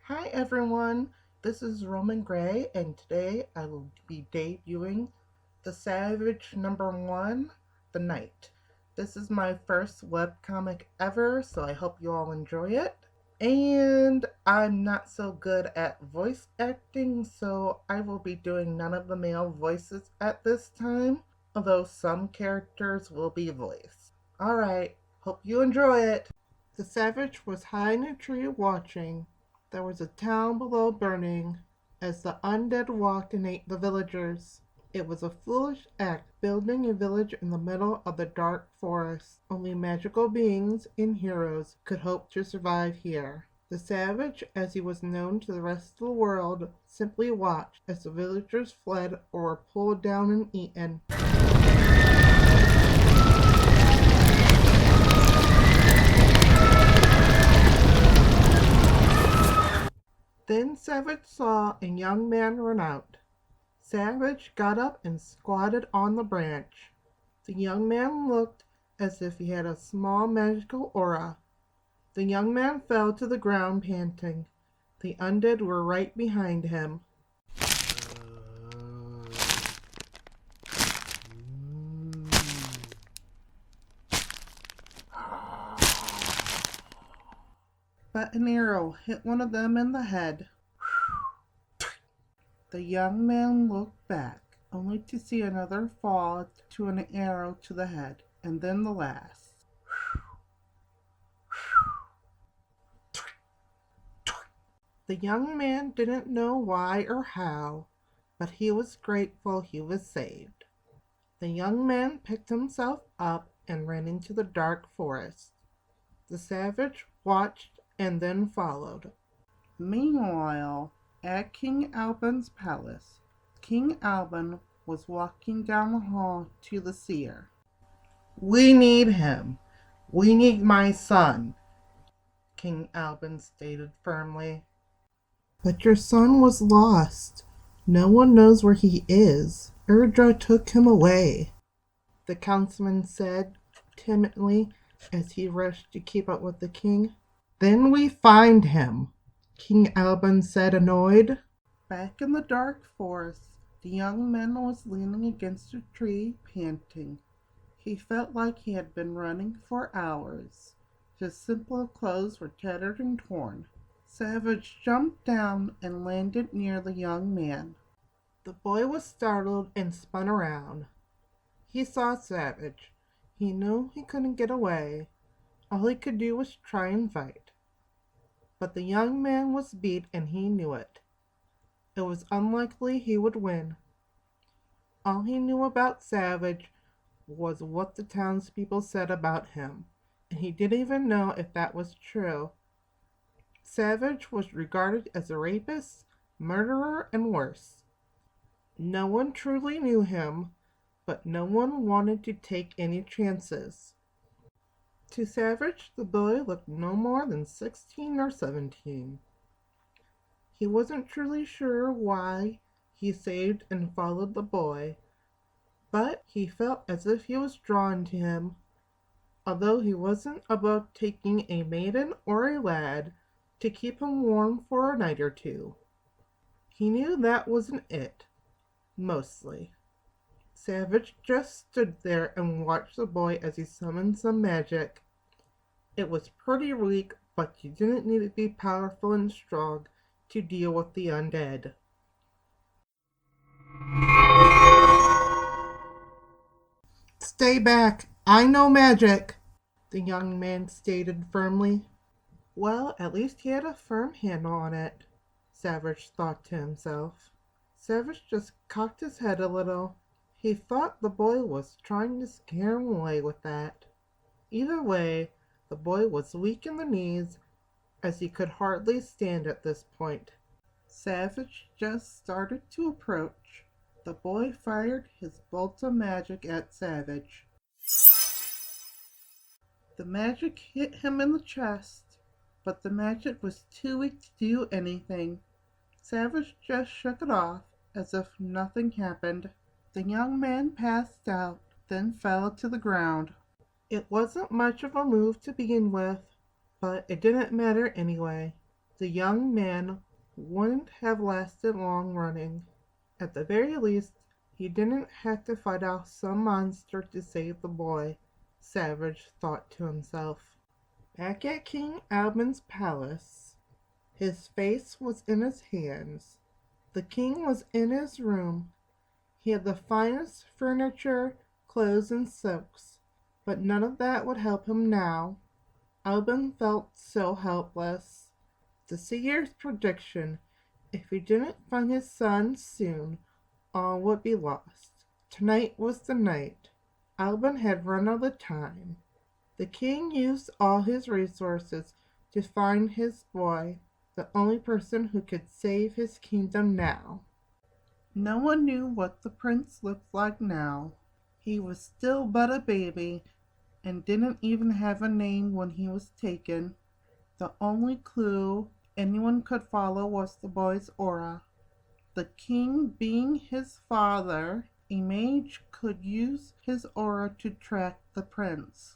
Hi everyone, this is Roman Gray, and today I will be debuting The Savage #1, The Knight. This is my first webcomic ever, so I hope you all enjoy it. And I'm not so good at voice acting, so I will be doing none of the male voices at this time, although some characters will be voiced. Alright, hope you enjoy it! The savage was high in a tree watching. There was a town below burning, as the undead walked and ate the villagers. It was a foolish act, building a village in the middle of the dark forest. Only magical beings and heroes could hope to survive here. The savage, as he was known to the rest of the world, simply watched as the villagers fled or were pulled down and eaten. Then Savage saw a young man run out. Savage got up and squatted on the branch. The young man looked as if he had a small magical aura. The young man fell to the ground panting. The undead were right behind him. But an arrow hit one of them in the head. The young man looked back, only to see another fall to an arrow to the head, and then the last. The young man didn't know why or how, but he was grateful he was saved. The young man picked himself up and ran into the dark forest. The savage watched and then followed. Meanwhile, at King Alben's palace, King Alben was walking down the hall to the seer. "We need him. We need my son," King Alben stated firmly. "But your son was lost. No one knows where he is. Urdra took him away," the councilman said timidly as he rushed to keep up with the king. "Then we find him," King Alban said, annoyed. Back in the dark forest, the young man was leaning against a tree, panting. He felt like he had been running for hours. His simple clothes were tattered and torn. Savage jumped down and landed near the young man. The boy was startled and spun around. He saw Savage. He knew he couldn't get away. All he could do was try and fight. But the young man was beat and he knew it. It was unlikely he would win. All he knew about Savage was what the townspeople said about him, and he didn't even know if that was true. Savage was regarded as a rapist, murderer, and worse. No one truly knew him, but no one wanted to take any chances. To Savage, the boy looked no more than 16 or 17. He wasn't truly sure why he saved and followed the boy, but he felt as if he was drawn to him, although he wasn't above taking a maiden or a lad to keep him warm for a night or two. He knew that wasn't it, mostly. Savage just stood there and watched the boy as he summoned some magic. It was pretty weak, but you didn't need to be powerful and strong to deal with the undead. "Stay back! I know magic," the young man stated firmly. Well, at least he had a firm handle on it, Savage thought to himself. Savage just cocked his head a little. He thought the boy was trying to scare him away with that. Either way, the boy was weak in the knees, as he could hardly stand at this point. Savage just started to approach. The boy fired his bolt of magic at Savage. The magic hit him in the chest, but the magic was too weak to do anything. Savage just shook it off as if nothing happened. The young man passed out, then fell to the ground. It wasn't much of a move to begin with, but it didn't matter anyway. The young man wouldn't have lasted long running. At the very least, he didn't have to fight off some monster to save the boy, Savage thought to himself. Back at King Alben's palace, his face was in his hands. The king was in his room. He had the finest furniture, clothes, and silks, but none of that would help him now. Alban felt so helpless. The seer's prediction, if he didn't find his son soon, all would be lost. Tonight was the night. Alban had run out of time. The king used all his resources to find his boy, the only person who could save his kingdom now. No one knew what the prince looked like now. He was still but a baby and didn't even have a name when he was taken. The only clue anyone could follow was the boy's aura. The king being his father, a mage could use his aura to track the prince,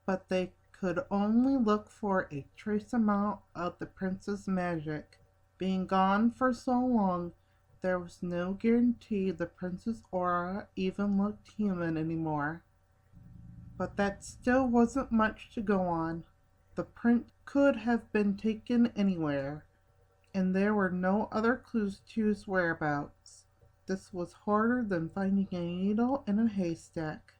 but they could only look for a trace amount of the prince's magic. Being gone for so long, there was no guarantee the prince's aura even looked human anymore. But that still wasn't much to go on. The prince could have been taken anywhere, and there were no other clues to his whereabouts. This was harder than finding a needle in a haystack.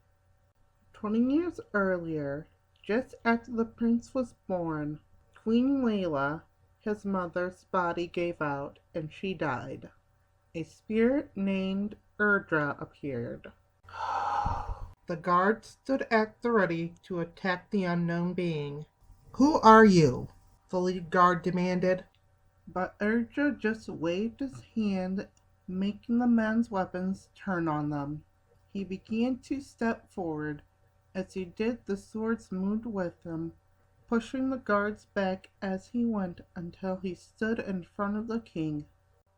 20 years earlier, just after the prince was born, Queen Layla, his mother's body gave out, and she died. A spirit named Urdra appeared. The guards stood at the ready to attack the unknown being. "Who are you?" the lead guard demanded. But Urdra just waved his hand, making the men's weapons turn on them. He began to step forward. As he did, the swords moved with him, pushing the guards back as he went until he stood in front of the king.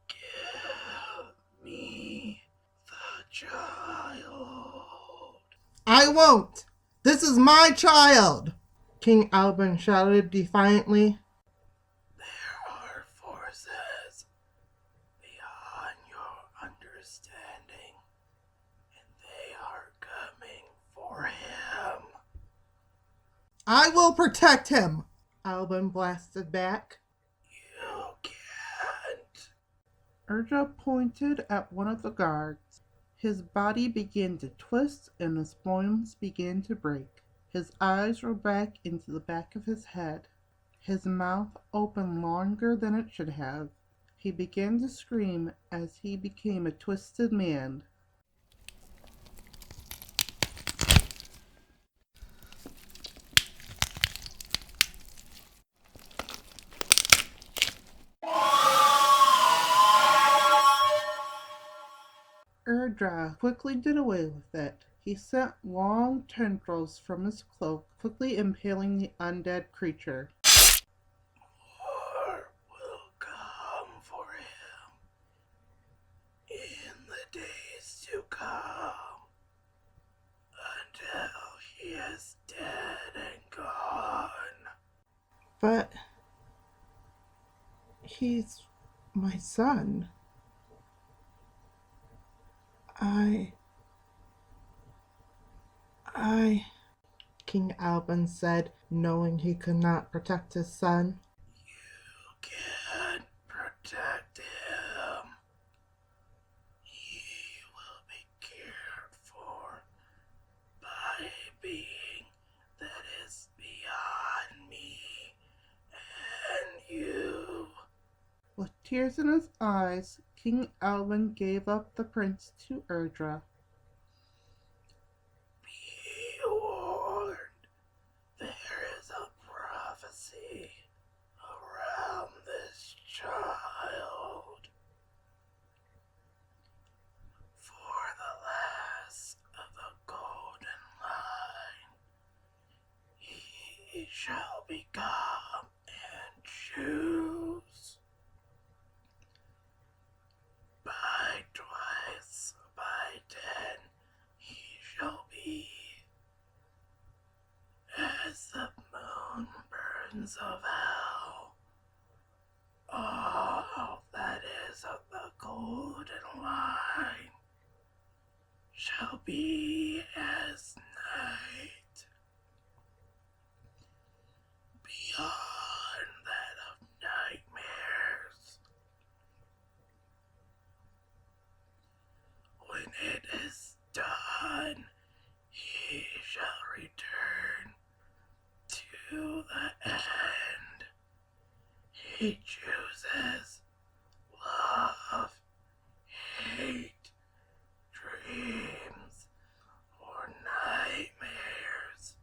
"Give me the child." "I won't! This is my child!" King Alben shouted defiantly. "There are forces beyond your understanding, and they are coming for him." "I will protect him!" Alben blasted back. "You can't." Urdra pointed at one of the guards. His body began to twist and his bones began to break. His eyes rolled back into the back of his head. His mouth opened longer than it should have. He began to scream as he became a twisted man. Urdra quickly did away with it. He sent long tendrils from his cloak, quickly impaling the undead creature. More will come for him in the days to come, until he is dead and gone. But he's my son. I, King Alben said, knowing he could not protect his son. You can't protect him. He will be cared for by a being that is beyond me and you. With tears in his eyes, King Alben gave up the prince to Urdra. Be warned, there is a prophecy around this child. For the last of the golden line, he shall become and choose. By twice, by day. golden line shall be as night, beyond that of nightmares. When it is done, he shall return to the end. He chooses love, hate, dreams, or nightmares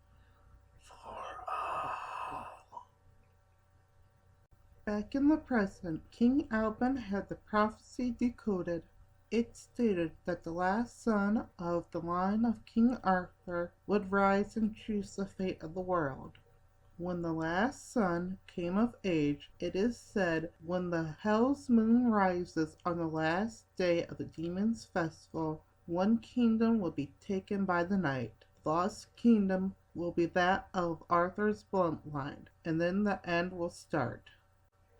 for all. Back in the present, King Alben had the prophecy decoded. It stated that the last son of the line of King Arthur would rise and choose the fate of the world. When the last son came of age, it is said, when the hell's moon rises on the last day of the demon's festival, one kingdom will be taken by the night. The lost kingdom will be that of Arthur's bloodline, and then the end will start.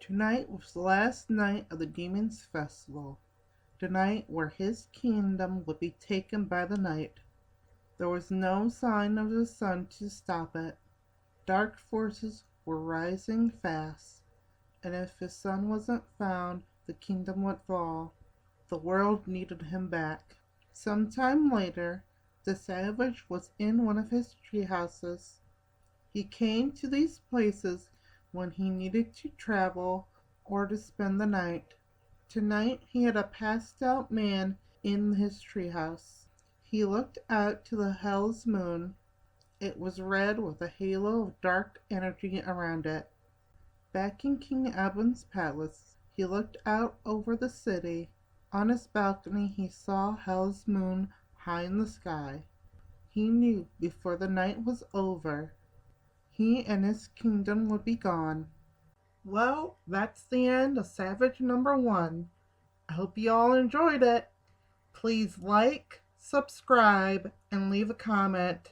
Tonight was the last night of the demon's festival, the night where his kingdom would be taken by the night. There was no sign of the sun to stop it. Dark forces were rising fast, and if his son wasn't found, the kingdom would fall. The world needed him back. Sometime later, the savage was in one of his tree houses. He came to these places when he needed to travel or to spend the night. Tonight he had a passed out man in his treehouse. He looked out to the hell's moon. It was red with a halo of dark energy around it. Back in King Alben's palace, he looked out over the city. On his balcony he saw hell's moon high in the sky. He knew before the night was over, he and his kingdom would be gone. Well, that's the end of Savage number 1. I hope you all enjoyed it. Please like, subscribe, and leave a comment.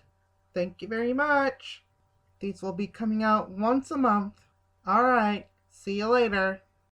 Thank you very much. These will be coming out once a month. All right, see you later.